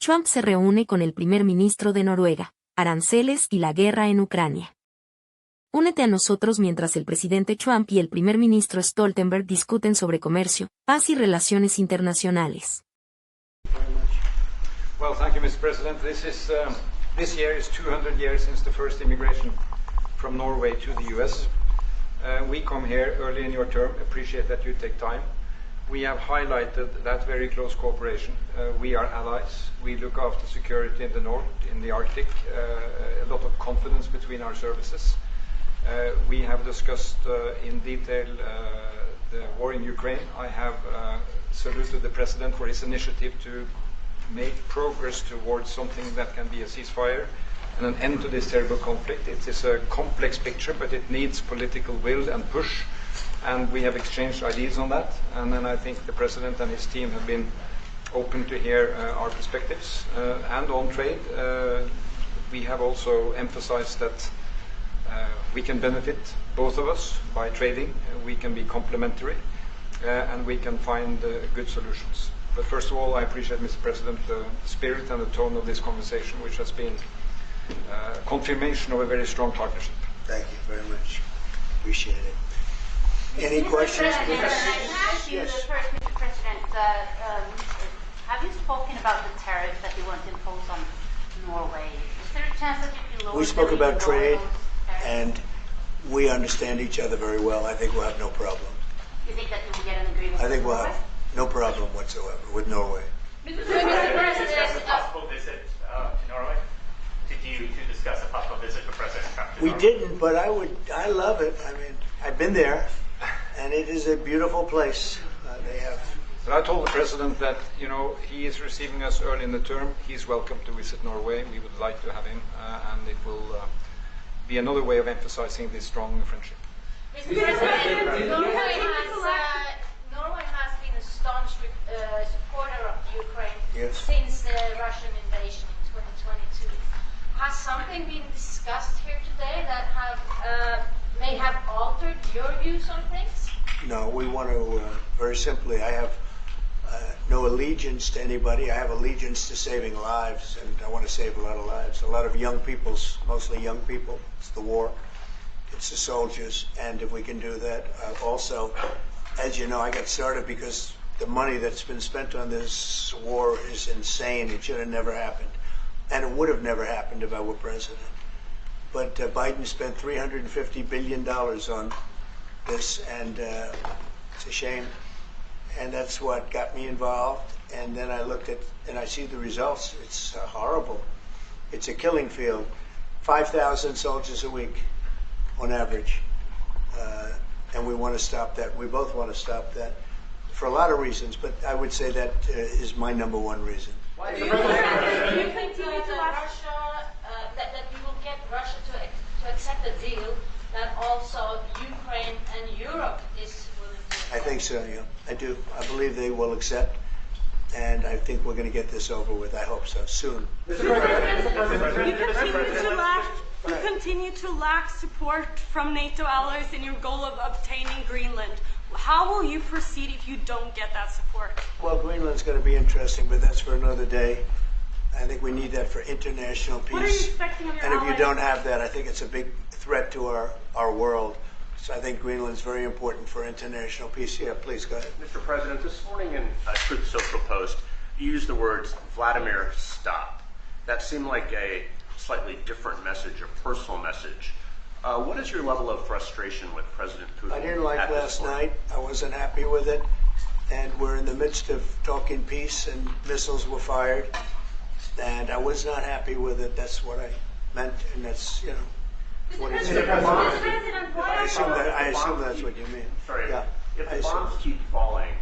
Trump se reúne con el Primer Ministro de Noruega, Aranceles y la guerra en Ucrania. Únete a nosotros mientras el presidente Trump y el primer ministro Stoltenberg discuten sobre comercio, paz y relaciones internacionales. Well, thank you, Mr. President. This year is 200 years since the first immigration from Norway to the U.S. We come here early in your term. Appreciate that you take time. We have highlighted that very close cooperation. We are allies. We look after security in the north, in the Arctic. A lot of confidence between our services. We have discussed in detail the war in Ukraine. I have saluted the President for his initiative to make progress towards something that can be a ceasefire and an end to this terrible conflict. It is a complex picture, but it needs political will and push. And we have exchanged ideas on that. And then I think the President and his team have been open to hear our perspectives. And on trade, we have also emphasized that we can benefit, both of us, by trading. We can be complementary, and we can find good solutions. But first of all, I appreciate, Mr. President, the spirit and the tone of this conversation, which has been confirmation of a very strong partnership. Thank you very much. Appreciate it. Any questions? Yes. First, Mr. President, have you spoken about the tariff that you want to impose on Norway? Is there a chance that you can lower? We spoke about trade, and we understand each other very well. I think we'll have no problem. You think that you will get an agreement? I think we'll have no problem whatsoever with Norway. Mr. President, to discuss a possible visit to Norway? To discuss a possible visit for President Trump to We Norway? didn't, but I love it. I mean, I've been there, and it is a beautiful place. They have. But I told the President that, he is receiving us early in the term. He's welcome to visit Norway. We would like to have him, and it will be another way of emphasizing this strong friendship. Mr. President, Norway has been a staunch supporter of Ukraine since the Russian invasion in 2022. Has something been discussed here today that may have altered your views on things? No, we want to, very simply, I have no allegiance to anybody. I have allegiance to saving lives, and I want to save a lot of lives. A lot of young people, mostly young people. It's the war. It's the soldiers, and if we can do that. Also, as you know, I got started because the money that's been spent on this war is insane. It should have never happened. And it would have never happened if I were president. But Biden spent $350 billion on this, and it's a shame. And that's what got me involved. And then I looked at, and I see the results. It's horrible. It's a killing field. 5,000 soldiers a week on average. And we want to stop that. We both want to stop that for a lot of reasons, but I would say that is my number one reason. Do you think that you will get Russia to accept a deal that also Ukraine and Europe is willing to accept? I think so, yeah. I do. I believe they will accept, and I think we're going to get this over with. I hope so, soon. You continue to lack support from NATO allies in your goal of obtaining Greenland. How will you proceed if you don't get that support? Well, Greenland's going to be interesting, but that's for another day. I think we need that for international peace. What are you expecting of your And if allies? you don't have that, I think it's a big threat to our world. So I think Greenland's very important for international peace. Yeah, please go ahead. Mr. President, this morning in a Truth Social post, you used the words, Vladimir, stop. That seemed like a slightly different message, a personal message. What is your level of frustration with President Putin? I didn't like last night. I wasn't happy with it. And we're in the midst of talking peace, and missiles were fired. And I was not happy with it. That's what I meant, and that's, what it said. I assume that's what you mean. Sorry, yeah, if the bombs keep falling,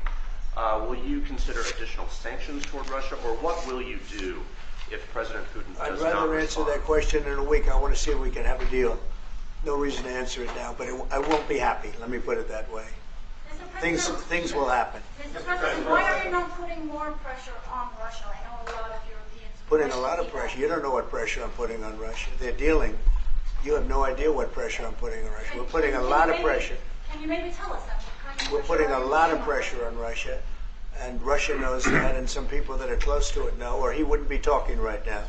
will you consider additional sanctions toward Russia, or what will you do if President Putin does not I'd rather answer that question in a week. I want to see if we can have a deal. No reason to answer it now, but I won't be happy. Let me put it that way. Things will happen. Mr. President, why are you not putting more pressure on Russia? I know a lot of Europeans. Putting a lot of pressure. You don't know what pressure I'm putting on Russia. They're dealing. You have no idea what pressure I'm putting on Russia. We're putting a lot of pressure. Can you maybe tell us that? We're putting a lot of pressure on Russia. And Russia knows that, and some people that are close to it know, or he wouldn't be talking right now.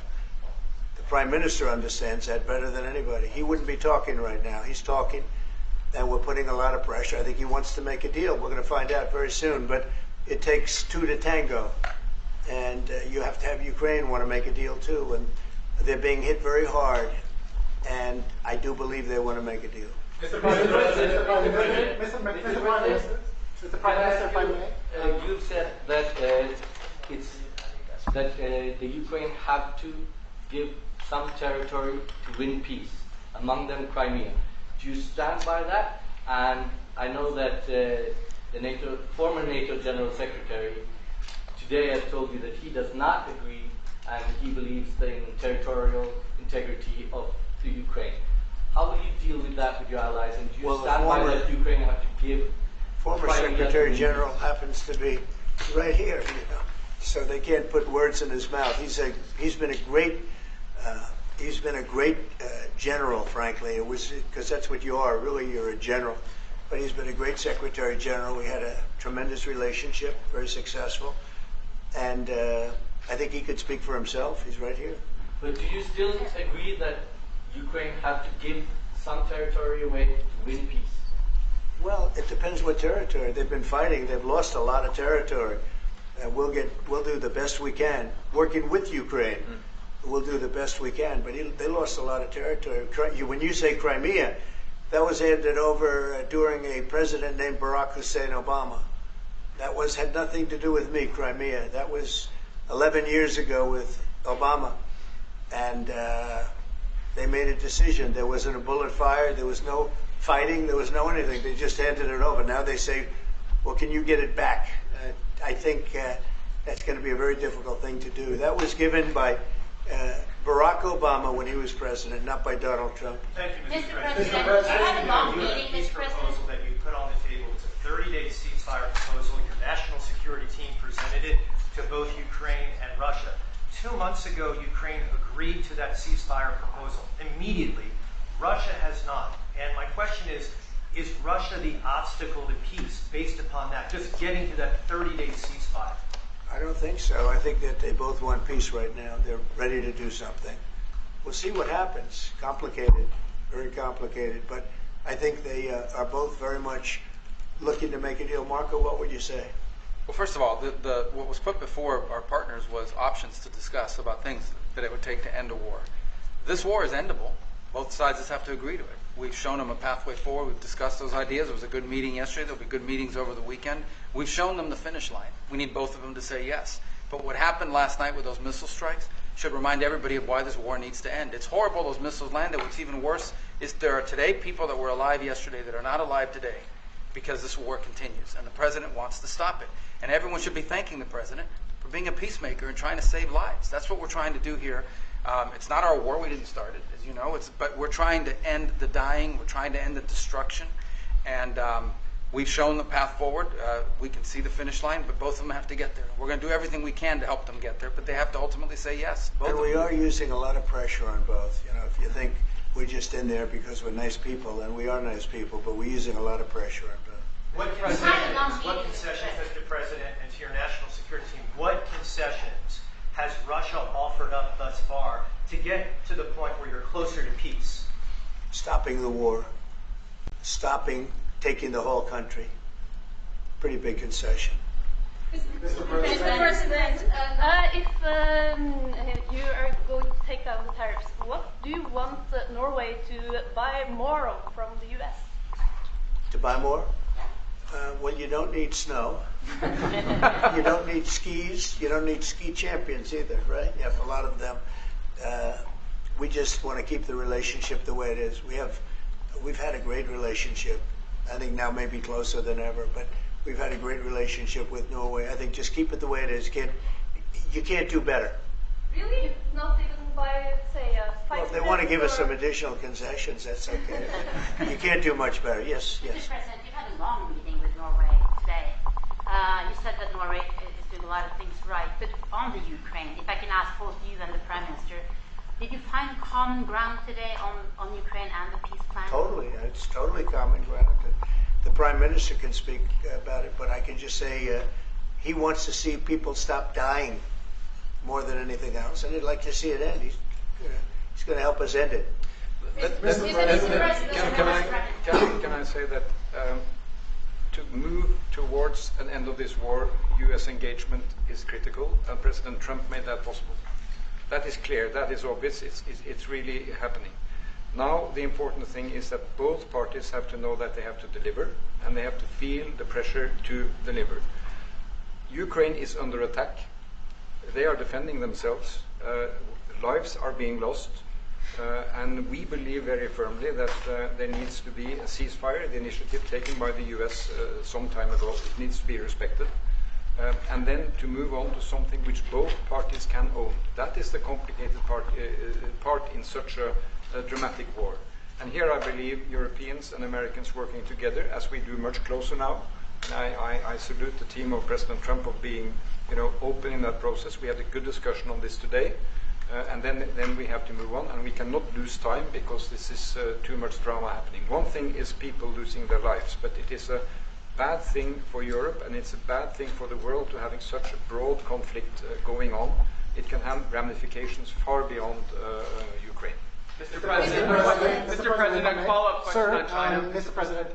The Prime Minister understands that better than anybody. He wouldn't be talking right now. He's talking, and we're putting a lot of pressure. I think he wants to make a deal. We're going to find out very soon, but it takes two to tango. And you have to have Ukraine want to make a deal too, and they're being hit very hard, and I do believe they want to make a deal. Mr. President, if I may, you said that the Ukraine have to give some territory to win peace, among them Crimea. Do you stand by that? And I know that the former NATO General Secretary today has told you that he does not agree, and he believes in territorial integrity of the Ukraine. How will you deal with that with your allies? And do you stand by that Ukraine have to give? Former Secretary General happens to be right here, so they can't put words in his mouth. He's been a great general, frankly. It was because that's what you are. Really, you're a general. But he's been a great Secretary General. We had a tremendous relationship, very successful, and I think he could speak for himself. He's right here. But do you still agree that Ukraine have to give some territory away to win peace? Well, it depends what territory. They've been fighting. They've lost a lot of territory. We'll do the best we can. Working with Ukraine, we'll do the best we can. But they lost a lot of territory. When you say Crimea, that was handed over during a president named Barack Hussein Obama. That had nothing to do with me, Crimea. That was 11 years ago with Obama. And they made a decision. There wasn't a bullet fired. There was no fighting. There was no anything. They just handed it over. Now they say, well, can you get it back? I think that's going to be a very difficult thing to do. That was given by Barack Obama when he was president, not by Donald Trump. Thank you, Mr. President. You had a long meeting, Mr. President. Proposal that you put on the table. It's a 30-day ceasefire proposal. Your national security team presented it to both Ukraine and Russia. 2 months ago, Ukraine agreed to that ceasefire proposal. Immediately, Russia has not. And my question is Russia the obstacle to peace based upon that, just getting to that 30-day ceasefire? I don't think so. I think that they both want peace right now. They're ready to do something. We'll see what happens. Complicated, very complicated. But I think they are both very much looking to make a deal. Marco, what would you say? Well, first of all, what was put before our partners was options to discuss about things that it would take to end a war. This war is endable. Both sides just have to agree to it. We've shown them a pathway forward. We've discussed those ideas. It was a good meeting yesterday. There'll be good meetings over the weekend. We've shown them the finish line. We need both of them to say yes. But what happened last night with those missile strikes should remind everybody of why this war needs to end. It's horrible those missiles landed. What's even worse is there are today people that were alive yesterday that are not alive today because this war continues. And the president wants to stop it. And everyone should be thanking the president for being a peacemaker and trying to save lives. That's what we're trying to do here. It's not our war. We didn't start it, as you know. But we're trying to end the dying. We're trying to end the destruction. And we've shown the path forward. We can see the finish line, but both of them have to get there. We're going to do everything we can to help them get there, but they have to ultimately say yes. And we are using a lot of pressure on both. You know, if you think we're just in there because we're nice people, and we are nice people, but we're using a lot of pressure on both. What concessions, Mr. President, and to your national security team, what concessions has Russia offered up thus far to get to the point where you're closer to peace? Stopping the war. Stopping taking the whole country. Pretty big concession. Mr. President, if you are going to take down the tariffs, what do you want Norway to buy more of from the U.S.? To buy more? Well, you don't need snow. You don't need skis. You don't need ski champions either, right? You have a lot of them. We just want to keep the relationship the way it is. We've had a great relationship. I think now maybe closer than ever, but we've had a great relationship with Norway. I think just keep it the way it is. You can't do better. Really? Not even by, say, a fight? Well, if they want to give us some additional concessions, that's okay. You can't do much better. Yes, yes. Mr. President, you had a long meeting with Norway today. You said that Norway is doing a lot of things right, but on the Ukraine, if I can ask both you and the Prime Minister, did you find common ground today on Ukraine and the peace plan? Totally. It's totally common ground. The Prime Minister can speak about it, but I can just say he wants to see people stop dying more than anything else, and he'd like to see it end. He's going to help us end it. Can I say that to move towards an end of this war, U.S. engagement is critical, and President Trump made that possible. That is clear, that is obvious, it's really happening. Now the important thing is that both parties have to know that they have to deliver, and they have to feel the pressure to deliver. Ukraine is under attack. They are defending themselves. Lives are being lost. And we believe very firmly that there needs to be a ceasefire, the initiative taken by the US some time ago. It needs to be respected. And then to move on to something which both parties can own. That is the complicated part in such a dramatic war. And here I believe Europeans and Americans working together, as we do much closer now. And I salute the team of President Trump of being, open in that process. We had a good discussion on this today. And then we have to move on, and we cannot lose time because this is too much drama happening. One thing is people losing their lives, but it is a bad thing for Europe, and it's a bad thing for the world to having such a broad conflict going on. It can have ramifications far beyond Ukraine. Mr. President, follow-up question on China. Mr. President,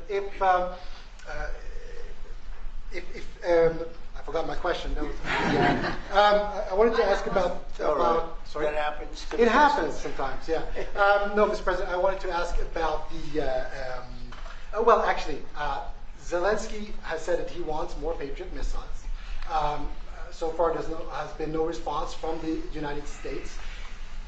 I forgot my question. I wanted to ask about. Sorry, that happens. It happens sometimes. Yeah. No, Mr. President, I wanted to ask about the. Zelensky has said that he wants more Patriot missiles. So far, has been no response from the United States.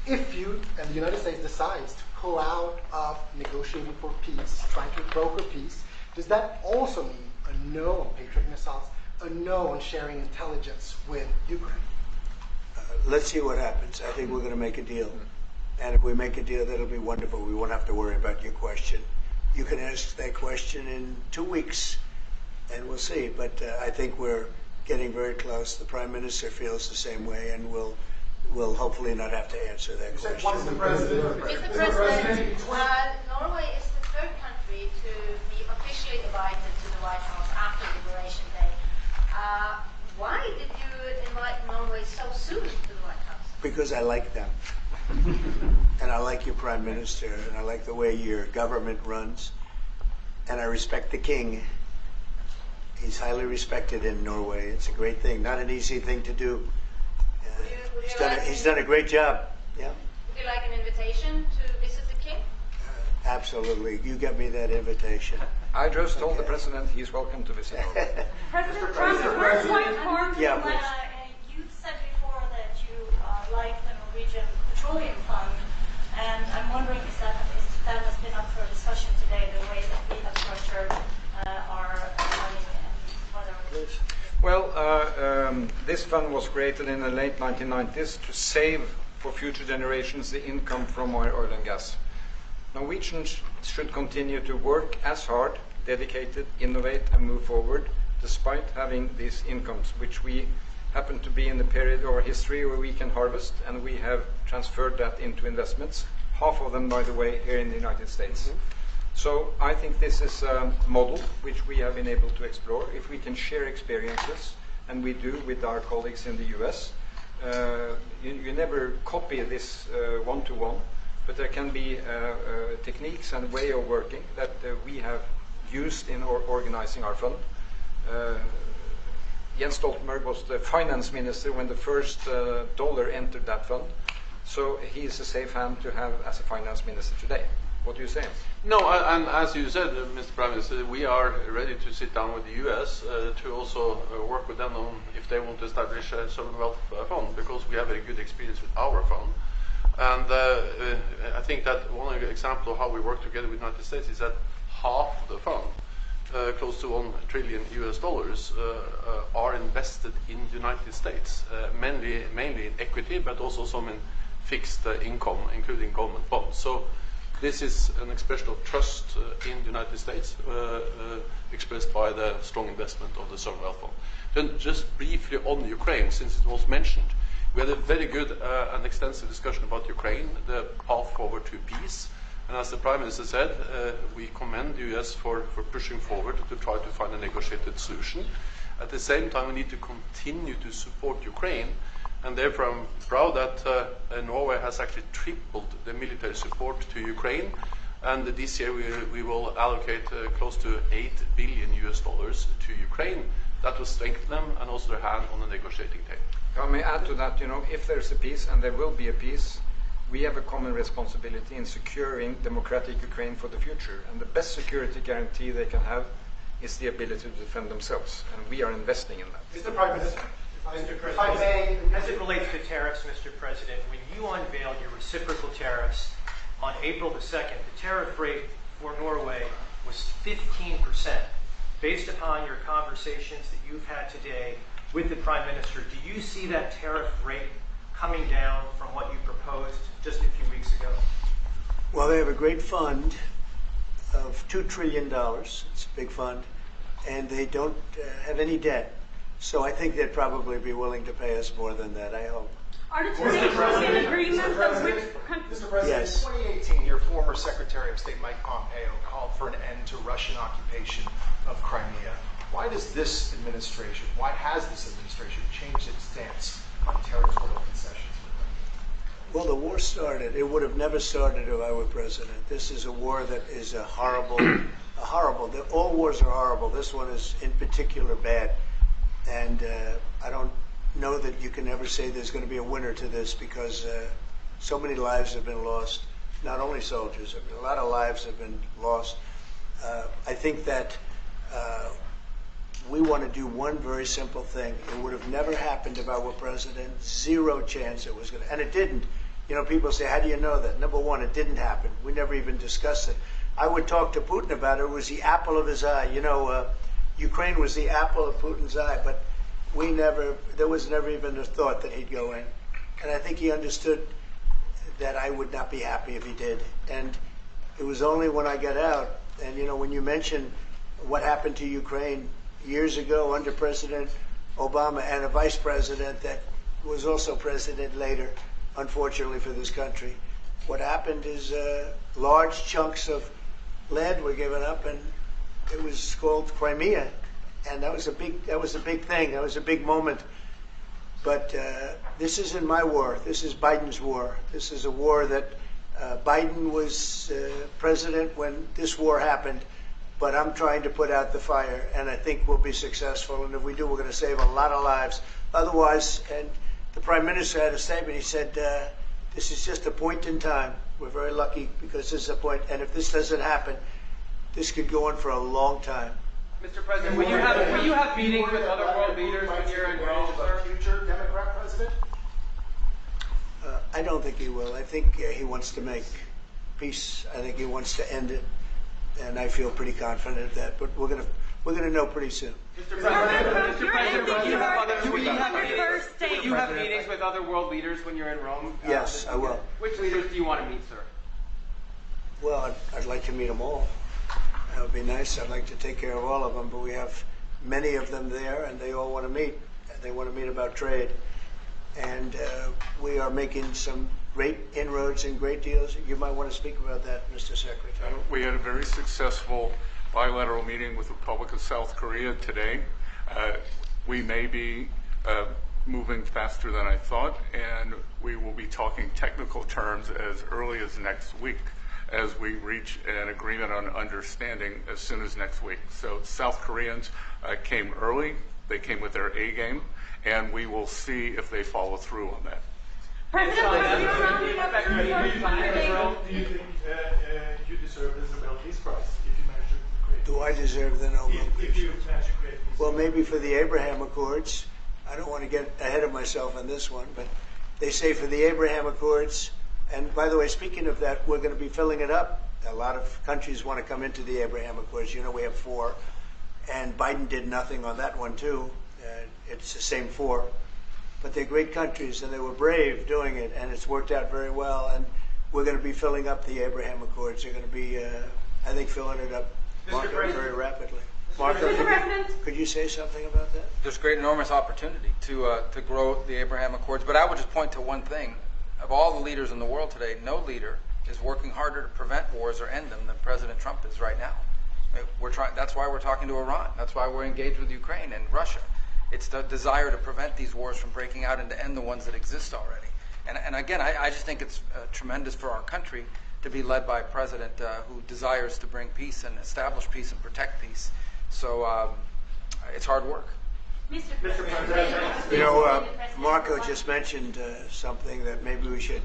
If you and the United States decides to pull out of negotiating for peace, trying to broker peace, does that also mean a no on Patriot missiles, a no on sharing intelligence with Ukraine? Let's see what happens. I think we're going to make a deal. And if we make a deal, that'll be wonderful. We won't have to worry about your question. You can ask that question in 2 weeks, and we'll see. But I think we're getting very close. The Prime Minister feels the same way, and we'll hopefully not have to answer that question. Mr. President, Norway is the third country to be officially invited to the White House after Liberation Day. Why did you invite Norway so soon to the White House? Because I like them. And I like your Prime Minister, and I like the way your government runs. And I respect the King. He's highly respected in Norway. It's a great thing, not an easy thing to do. He's done a great job. Yeah. Would you like an invitation to visit the King? Absolutely. You get me that invitation. I just told the President he's welcome to visit Norway. President Trump, yeah, please. You said before that you like the Norwegian Petroleum Fund, and I'm wondering if that has been up for discussion today, the way that we have structured our money and whether. Well, this fund was created in the late 1990s to save for future generations the income from oil and gas. Norwegians should continue to work as hard, dedicated, innovate, and move forward, despite having these incomes, which we happen to be in the period of our history where we can harvest, and we have transferred that into investments, half of them, by the way, here in the United States. So I think this is a model which we have been able to explore. If we can share experiences, and we do with our colleagues in the US, you never copy this one-to-one, but there can be techniques and way of working that we have used in organizing our fund. Jens Stoltenberg was the finance minister when the first dollar entered that fund. So he is a safe hand to have as a finance minister today. What do you say? No, and as you said, Mr. Prime Minister, we are ready to sit down with the US to also work with them on if they want to establish a sovereign wealth fund, because we have a good experience with our fund. And I think that one example of how we work together with the United States is that half of the fund, close to $1 trillion US, are invested in the United States, mainly in equity, but also some in fixed income, including government bonds. So this is an expression of trust in the United States, expressed by the strong investment of the sovereign wealth fund. Then just briefly on Ukraine, since it was mentioned, we had a very good and extensive discussion about Ukraine, the path forward to peace. And as the Prime Minister said, we commend the US for pushing forward to try to find a negotiated solution. At the same time, we need to continue to support Ukraine, and therefore I'm proud that Norway has actually tripled the military support to Ukraine, and this year we will allocate close to $8 billion to Ukraine. That will strengthen them and also their hand on the negotiating table. If I may add to that, if there's a peace, and there will be a peace, we have a common responsibility in securing democratic Ukraine for the future. And the best security guarantee they can have is the ability to defend themselves. And we are investing in that. Mr. Prime Minister, Mr. President, as it relates to tariffs, Mr. President, when you unveiled your reciprocal tariffs on April the 2nd, the tariff rate for Norway was 15%. Based upon your conversations that you've had today with the Prime Minister, do you see that tariff rate coming down from what you proposed just a few weeks ago? Well, they have a great fund of $2 trillion. It's a big fund. And they don't have any debt. So I think they'd probably be willing to pay us more than that, I hope. Are the two nations in agreement of which countries? Mr. President, Yes. in 2018, your former Secretary of State Mike Pompeo called for an end to Russian occupation of Crimea. Why has this administration changed its stance on territorial concessions? Well, the war started. It would have never started if I were president. This is a war that is all wars are horrible. This one is in particular bad. And I don't know that you can ever say there's going to be a winner to this, because so many lives have been lost. Not only soldiers, a lot of lives have been lost. I think that we want to do one very simple thing. It would have never happened if I were president. Zero chance it was going to. And it didn't. People say, how do you know that? Number one, it didn't happen. We never even discussed it. I would talk to Putin about it. It was the apple of his eye. Ukraine was the apple of Putin's eye, but there was never even a thought that he'd go in. And I think he understood that I would not be happy if he did. And it was only when I got out, and when you mention what happened to Ukraine years ago under President Obama and a vice president that was also president later, unfortunately for this country, what happened is large chunks of land were given up, and it was called Crimea, and that was a big thing. That was a big moment. But this isn't my war. This is Biden's war. This is a war that Biden was president when this war happened. But I'm trying to put out the fire, and I think we'll be successful. And if we do, we're going to save a lot of lives. Otherwise, and the Prime Minister had a statement. He said, "This is just a point in time. We're very lucky because this is a point. And if this doesn't happen, this could go on for a long time." Mr. President, will you have meetings with other world leaders when you're in Rome, sir? Future Democrat president? I don't think he will. I think he wants to make peace. I think he wants to end it, and I feel pretty confident of that. But we're gonna know pretty soon. Mr. President, will you have meetings with other world leaders when you're in Rome? Yes, I will. Which leaders do you want to meet, sir? Well, I'd like to meet them all. That would be nice. I'd like to take care of all of them, but we have many of them there, and they all want to meet. They want to meet about trade. And we are making some great inroads and great deals. You might want to speak about that, Mr. Secretary. We had a very successful bilateral meeting with the Republic of South Korea today. We may be moving faster than I thought, and we will be talking technical terms as early as next week, as we reach an agreement on understanding as soon as next week. So South Koreans came early, they came with their A game, and we will see if they follow through on that. President, Do you think you deserve the Nobel Peace Prize if you manage to create? Do I deserve the Nobel Peace? If you manage to create peace? Well, maybe for the Abraham Accords. I don't want to get ahead of myself on this one, but they say for the Abraham Accords. And by the way, speaking of that, we're going to be filling it up. A lot of countries want to come into the Abraham Accords. We have 4. And Biden did nothing on that one, too. It's the same 4. But they're great countries, and they were brave doing it, and it's worked out very well. And we're going to be filling up the Abraham Accords. They're going to be, I think, filling it up very rapidly. Marco, could you say something about that? There's great, enormous opportunity to grow the Abraham Accords. But I would just point to one thing. Of all the leaders in the world today, no leader is working harder to prevent wars or end them than President Trump is right now. That's why we're talking to Iran. That's why we're engaged with Ukraine and Russia. It's the desire to prevent these wars from breaking out and to end the ones that exist already. And again, I just think it's tremendous for our country to be led by a president who desires to bring peace and establish peace and protect peace. So it's hard work. Mr. President. You know, Marco just mentioned something that maybe we should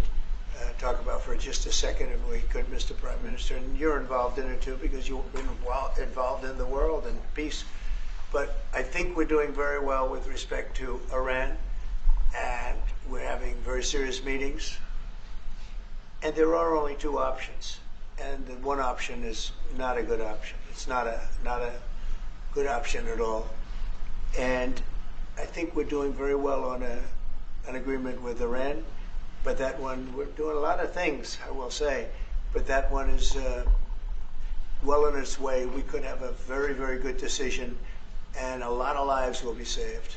talk about for just a second, if we could, Mr. Prime Minister. And you're involved in it too, because you've been involved in the world and peace. But I think we're doing very well with respect to Iran, and we're having very serious meetings. And there are only two options, and the one option is not a good option. It's not a good option at all. And I think we're doing very well on an agreement with Iran, but that one, we're doing a lot of things, I will say, but that one is well on its way. We could have a very, very good decision, and a lot of lives will be saved.